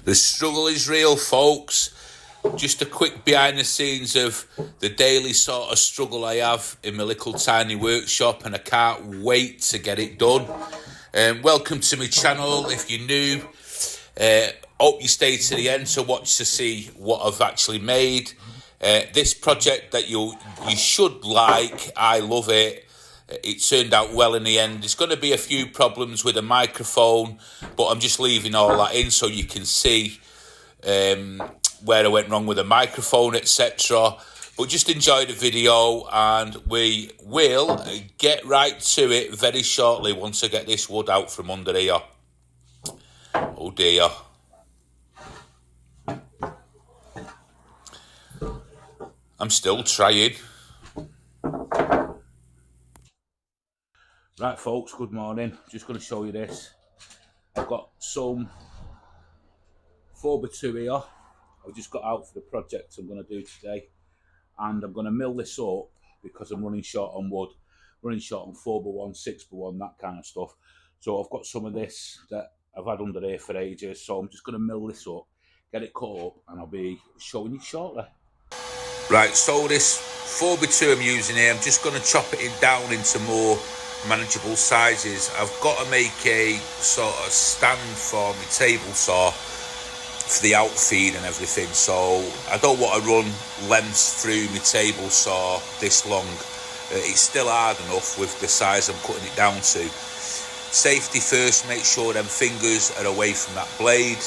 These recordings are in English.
The struggle is real, folks. Just a quick behind the scenes of the daily sort of struggle I have in my little tiny workshop, and I can't wait to get it done. Welcome to my channel. If you're new, hope you stay to the end to watch to see what I've actually made. This project that you should like, I love it. It turned out well in the end. There's going to be a few problems with the microphone, but I'm just leaving all that in so you can see where I went wrong with the microphone, etc. But just enjoy the video, and we will get right to it very shortly once I get this wood out from under here. Oh dear. I'm still trying. Right, folks, good morning. Just going to show you this. I've got some 4x2 here. I've just got out for the project I'm going to do today. And I'm going to mill this up because I'm running short on wood. Running short on 4x1, 6x1, that kind of stuff. So I've got some of this that I've had under here for ages. So I'm just going to mill this up, get it cut up, and I'll be showing you shortly. Right, so this 4x2 I'm using here, I'm just going to chop it down into more manageable sizes. I've got to make a sort of stand for my table saw for the outfeed and everything, so I don't want to run lengths through my table saw this long. It's still hard enough with the size I'm cutting it down to. Safety first, make sure them fingers are away from that blade.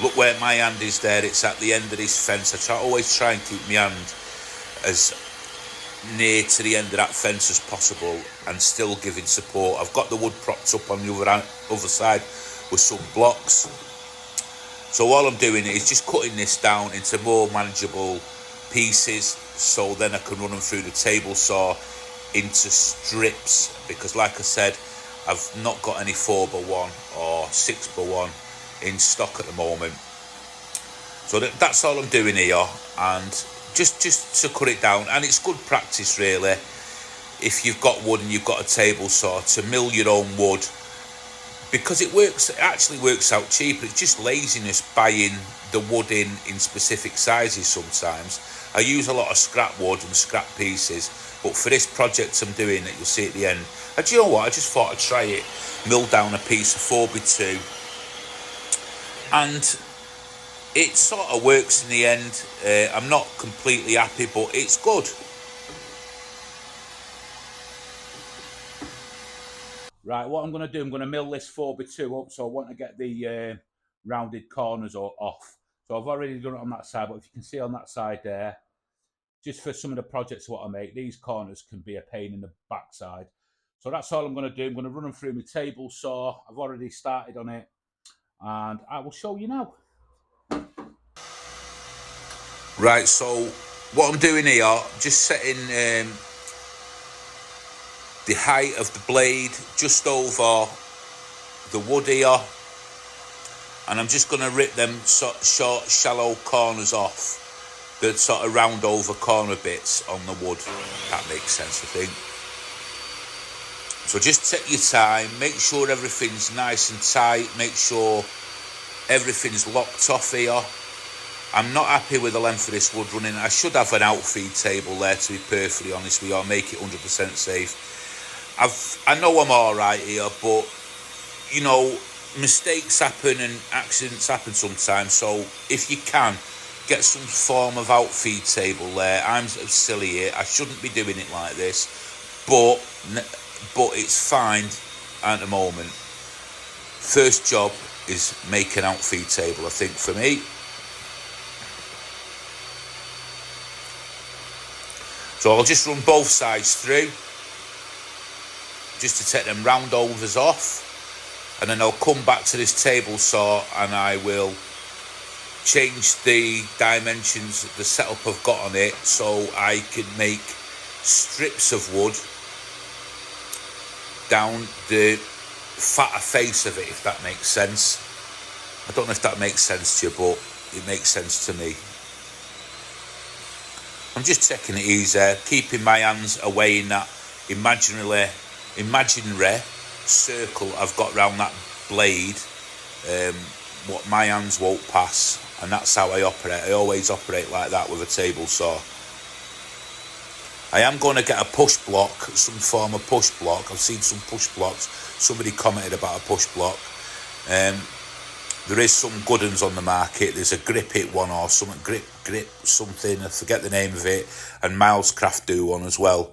Look where my hand is there, it's at the end of this fence. I always try and keep my hand as near to the end of that fence as possible and still giving support. I've got the wood propped up on the other side with some blocks. So all I'm doing is just cutting this down into more manageable pieces, so then I can run them through the table saw into strips, because like I said, I've not got any 4x1 or 6x1 in stock at the moment. So that's all I'm doing here, and just to cut it down. And it's good practice really, if you've got wood and you've got a table saw, to mill your own wood, because it actually works out cheaper. It's just laziness buying the wood in specific sizes sometimes. I use a lot of scrap wood and scrap pieces, but for this project I'm doing that you'll see at the end, and do you know what, I just thought I'd try it, mill down a piece of 4x2, and it sort of works in the end. I'm not completely happy, but it's good. Right, what I'm going to do, I'm going to mill this 4x2 up, so I want to get the rounded corners off. So I've already done it on that side, but if you can see on that side there, just for some of the projects what I make, these corners can be a pain in the backside. So that's all I'm going to do. I'm going to run them through my table saw. I've already started on it, and I will show you now. Right, so what I'm doing here, just setting the height of the blade just over the wood here, and I'm just going to rip them short, shallow corners off, the sort of round over corner bits on the wood. That makes sense, I think. So just take your time, make sure everything's nice and tight, make sure everything's locked off here. I'm not happy with the length of this wood running. I should have an outfeed table there, to be perfectly honest with you, or make it 100% safe. I know I'm all right here, but you know, mistakes happen and accidents happen sometimes. So if you can get some form of outfeed table there, I'm silly here. I shouldn't be doing it like this, but it's fine at the moment. First job is make an outfeed table, I think, for me. So I'll just run both sides through, just to take them round overs off, and then I'll come back to this table saw and I will change the dimensions, the setup I've got on it, so I can make strips of wood down the fatter face of it, if that makes sense. I don't know if that makes sense to you, but it makes sense to me. I'm just taking it easy, keeping my hands away in that imaginary circle I've got around that blade, what my hands won't pass, and that's how I operate. I always operate like that with a table saw. I am going to get a push block, some form of push block. I've seen some push blocks. Somebody commented about a push block. There is some good ones on the market. There's a Grip It one or something, grip something, I forget the name of it, and Milescraft do one as well,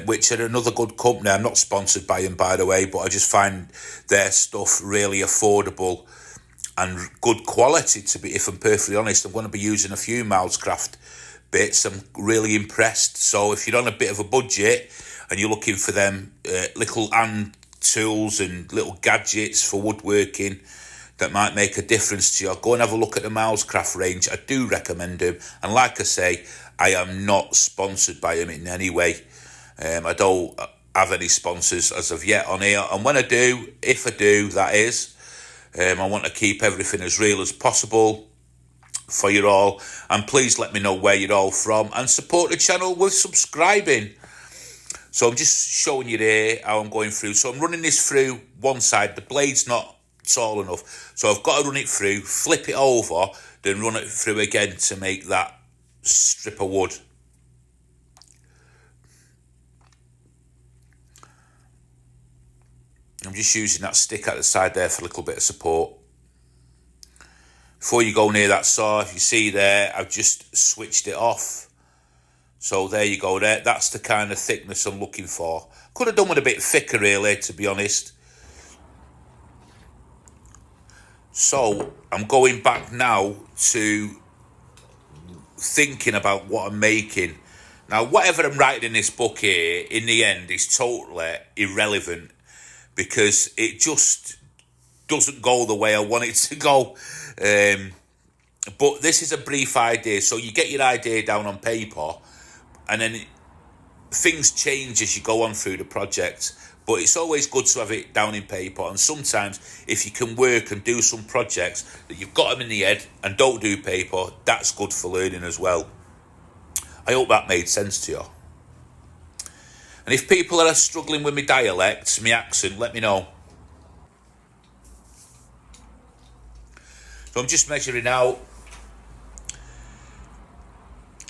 which are another good company. I'm not sponsored by them, by the way, but I just find their stuff really affordable and good quality, to be, if I'm perfectly honest. I'm going to be using a few Milescraft bits. I'm really impressed. So if you're on a bit of a budget and you're looking for them little hand tools and little gadgets for woodworking that might make a difference to you, go and have a look at the Milescraft range. I do recommend them, and like I say, I am not sponsored by them in any way. I don't have any sponsors as of yet on here, and when I do, if I do, that is, I want to keep everything as real as possible for you all, and please let me know where you're all from and support the channel with subscribing. So I'm just showing you there how I'm going through. So I'm running this through one side. The blade's not tall enough, so I've got to run it through, flip it over, then run it through again to make that strip of wood. I'm just using that stick at the side there for a little bit of support. Before you go near that saw, if you see there, I've just switched it off. So there you go there. That's the kind of thickness I'm looking for. Could have done with a bit thicker really, to be honest. So I'm going back now to thinking about what I'm making. Now, whatever I'm writing in this book here, in the end, is totally irrelevant, because it just doesn't go the way I want it to go. But this is a brief idea, so you get your idea down on paper, and then things change as you go on through the project. But it's always good to have it down in paper, and sometimes if you can work and do some projects that you've got them in the head and don't do paper, that's good for learning as well. I hope that made sense to you. And if people are struggling with my dialect, my accent, let me know. So I'm just measuring out,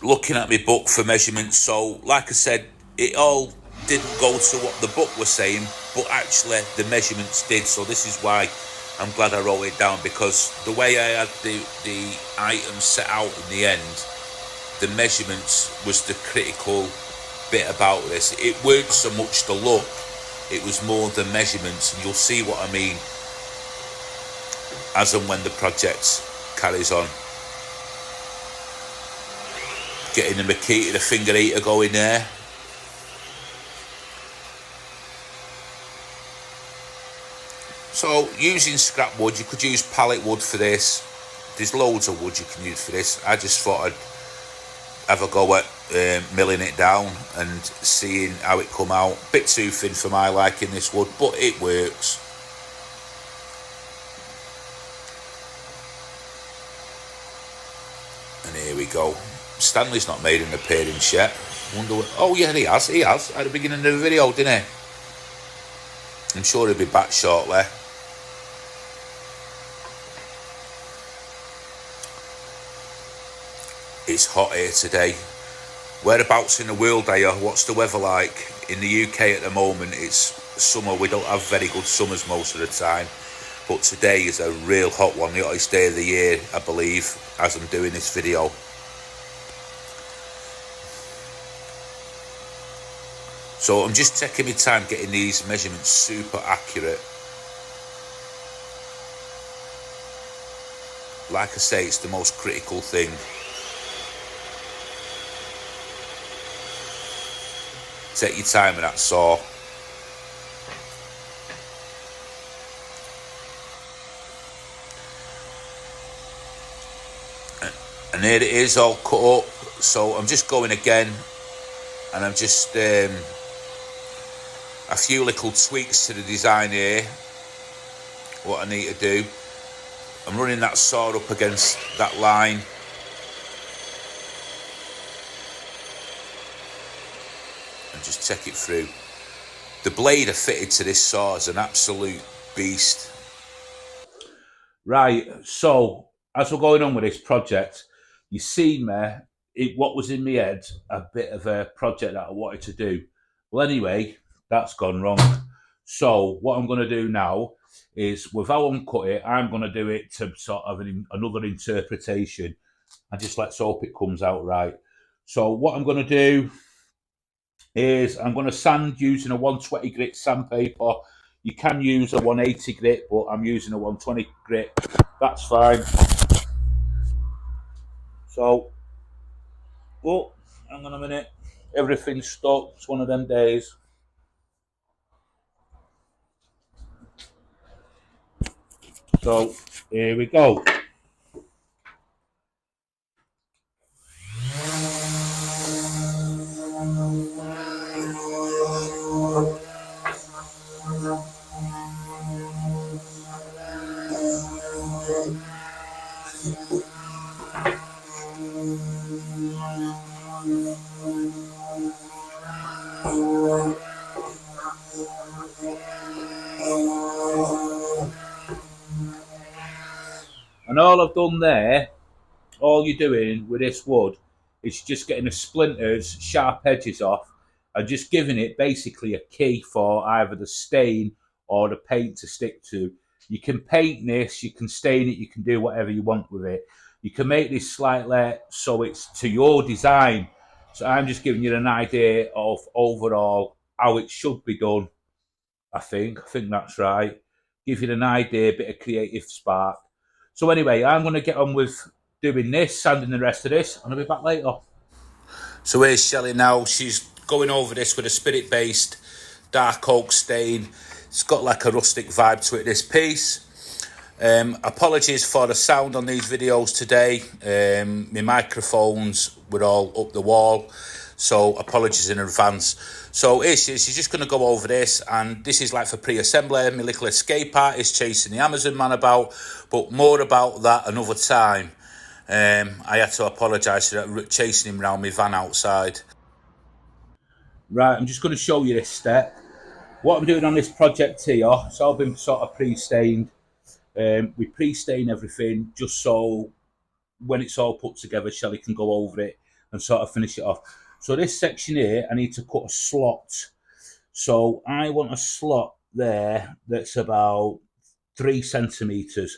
looking at my book for measurements. So like I said, it all didn't go to what the book was saying, but actually the measurements did. So this is why I'm glad I wrote it down, because the way I had the items set out in the end, the measurements was the critical bit about this. It weren't so much the look, it was more the measurements, and you'll see what I mean as and when the project carries on. Getting the Makita, the finger eater going there. So using scrap wood, you could use pallet wood for this. There's loads of wood you can use for this. I just thought I'd have a go at milling it down and seeing how it come out. Bit too thin for my liking, this wood, but it works. And here we go. Stanley's not made an appearance yet. Wonder what, oh yeah, he has at the beginning of the video, didn't he? I'm sure he'll be back shortly. It's hot here today. Whereabouts in the world are you? What's the weather like? In the UK at the moment, it's summer. We don't have very good summers most of the time, but today is a real hot one, the hottest day of the year, I believe, as I'm doing this video. So I'm just taking my time getting these measurements super accurate. Like I say, it's the most critical thing. Take your time with that saw. And there it is, all cut up. So I'm just going again, and I'm just a few little tweaks to the design here. What I need to do, I'm running that saw up against that line. And just take it through. The blade I fitted to this saw is an absolute beast. Right, so as we're going on with this project, you see me, what was in my head, a bit of a project that I wanted to do. Well, anyway, that's gone wrong. So what I'm going to do now is, with how I'm cut it, I'm going to do it to sort of another interpretation. And just let's hope it comes out right. So what I'm going to do is I'm going to sand using a 120 grit sandpaper. You can use a 180 grit, but I'm using a 120 grit. That's fine. So, oh, hang on a minute. Everything's stuck. It's one of them days. So, here we go. And all I've done there, all you're doing with this wood is just getting the splinters, sharp edges off, and just giving it basically a key for either the stain or the paint to stick to. You can paint this, you can stain it, you can do whatever you want with it. You can make this slightly so it's to your design. So I'm just giving you an idea of overall how it should be done. I think that's right. Give you an idea, a bit of creative spark. So anyway, I'm going to get on with doing this, sanding the rest of this, and I'll be back later. So here's Shelley now. She's going over this with a spirit-based dark oak stain. It's got like a rustic vibe to it, this piece. Apologies for the sound on these videos today. My microphones were all up the wall, so apologies in advance. So she's just going to go over this, and this is like for pre-assembly. My little escape artist chasing the Amazon man about, but more about that another time. I had to apologise for chasing him around my van outside. Right, I'm just going to show you this step. What I'm doing on this project here, it's all been sort of pre-stained. We pre-stain everything just so when it's all put together, Shelley can go over it and sort of finish it off. So this section here, I need to cut a slot. So I want a slot there that's about 3 centimetres.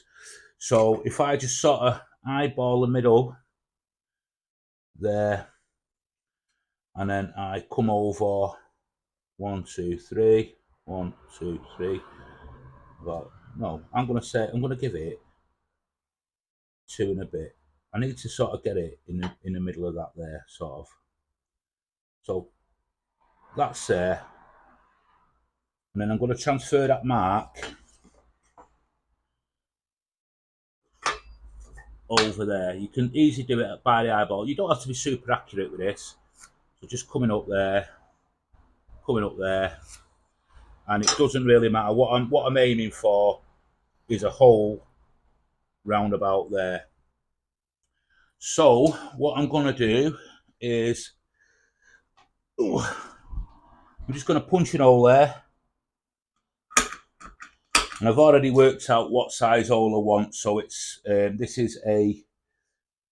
So if I just sort of eyeball the middle there, and then I come over 1, 2, 3, 1, 2, 3. Well, no, I'm going to give it 2 and a bit. I need to sort of get it in the middle of that there, sort of. So that's there. And then I'm going to transfer that mark over there. You can easily do it by the eyeball. You don't have to be super accurate with this. So just coming up there, and it doesn't really matter. What I'm aiming for is a hole round about there. So what I'm going to do is, I'm just going to punch a hole there. And I've already worked out what size hole I want. So it's this is a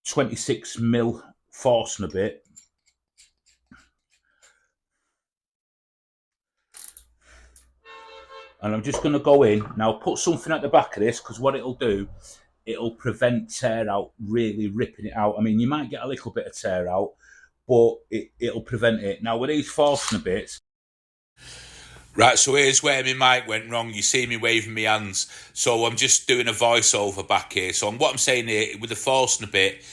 26mm Forstner bit. And I'm just going to go in. Now put something at the back of this, because what it'll do, it'll prevent tear out, really ripping it out. I mean, you might get a little bit of tear out, but it'll prevent it. Now with these Forstner bits, right, so here's where my mic went wrong. You see me waving my hands. So I'm just doing a voiceover back here. So what I'm saying here, with the Forstner bit,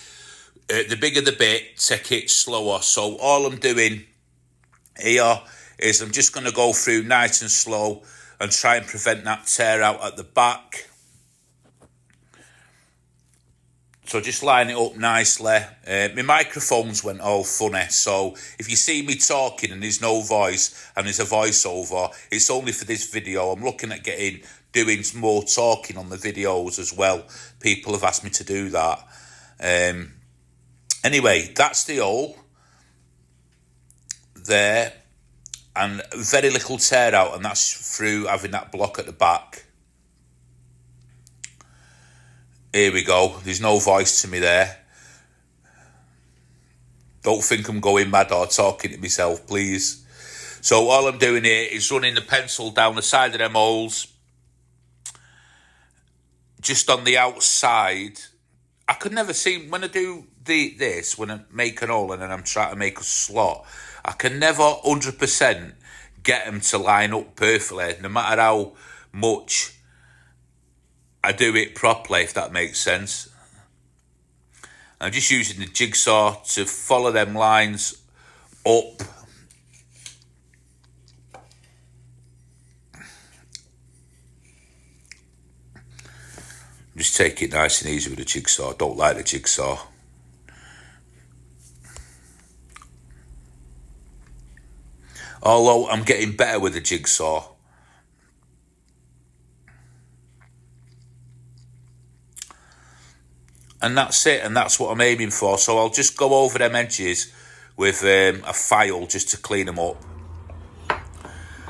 the bigger the bit, take it slower. So all I'm doing here is I'm just going to go through nice and slow and try and prevent that tear out at the back. So just line it up nicely. My microphones went all funny, so if you see me talking and there's no voice and there's a voiceover, it's only for this video. I'm looking at doing more talking on the videos as well. People have asked me to do that. Anyway, that's the hole there, and very little tear out, and that's through having that block at the back. Here we go. There's no voice to me there. Don't think I'm going mad or talking to myself, please. So all I'm doing here is running the pencil down the side of them holes. Just on the outside. I could never see, when I do this, when I make an hole and then I'm trying to make a slot, I can never 100% get them to line up perfectly, no matter how much I do it properly, if that makes sense. I'm just using the jigsaw to follow them lines up. Just take it nice and easy with the jigsaw. Don't like the jigsaw. Although I'm getting better with the jigsaw. And that's it, and that's what I'm aiming for. So I'll just go over them edges with a file just to clean them up.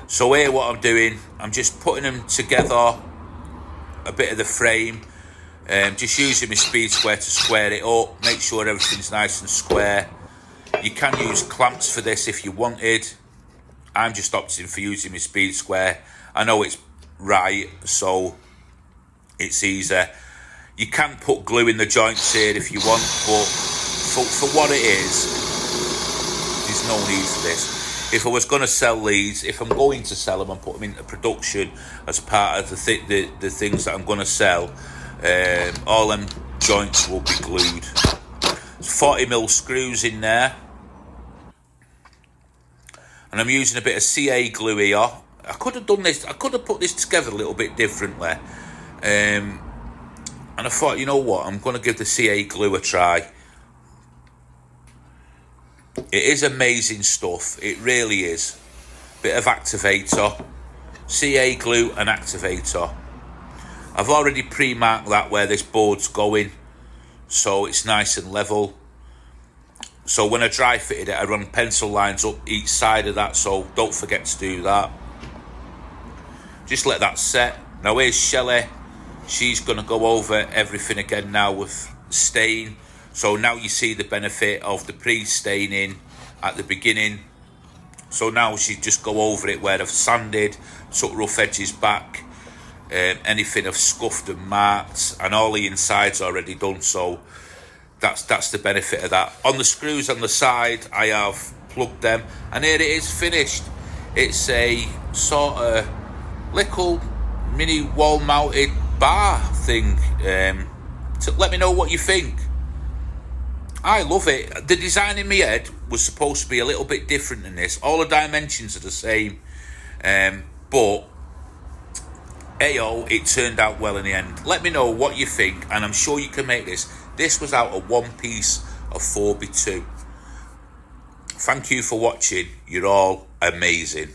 So here what I'm doing, I'm just putting them together, a bit of the frame, just using my speed square to square it up, make sure everything's nice and square. You can use clamps for this if you wanted. I'm just opting for using my speed square. I know it's right, so it's easy. You can put glue in the joints here if you want, but for what it is, there's no need for this. If I was going to sell these, if I'm going to sell them and put them into production as part of the things that I'm going to sell, all them joints will be glued. There's 40mm screws in there. And I'm using a bit of CA glue here. I could have done this, I could have put this together a little bit differently. And I thought, you know what, I'm going to give the CA glue a try. It is amazing stuff. It really is. Bit of activator. CA glue and activator. I've already pre-marked that where this board's going, so it's nice and level. So when I dry fitted it, I run pencil lines up each side of that, so don't forget to do that. Just let that set. Now here's Shelley. She's going to go over everything again now with stain. So now you see the benefit of the pre-staining at the beginning. So now she just go over it where I've sanded, took rough edges back, anything I've scuffed and marked, and all the insides already done. So that's the benefit of that. On the screws on the side, I have plugged them, and here it is finished. It's a sort of little mini wall-mounted bar thing. So let me know what you think. I love it. The design in my head was supposed to be a little bit different than this. All the dimensions are the same, but ayo, it turned out well in the end. Let me know what you think, and I'm sure you can make this. This was out of one piece of 4x2. Thank you for watching. You're all amazing.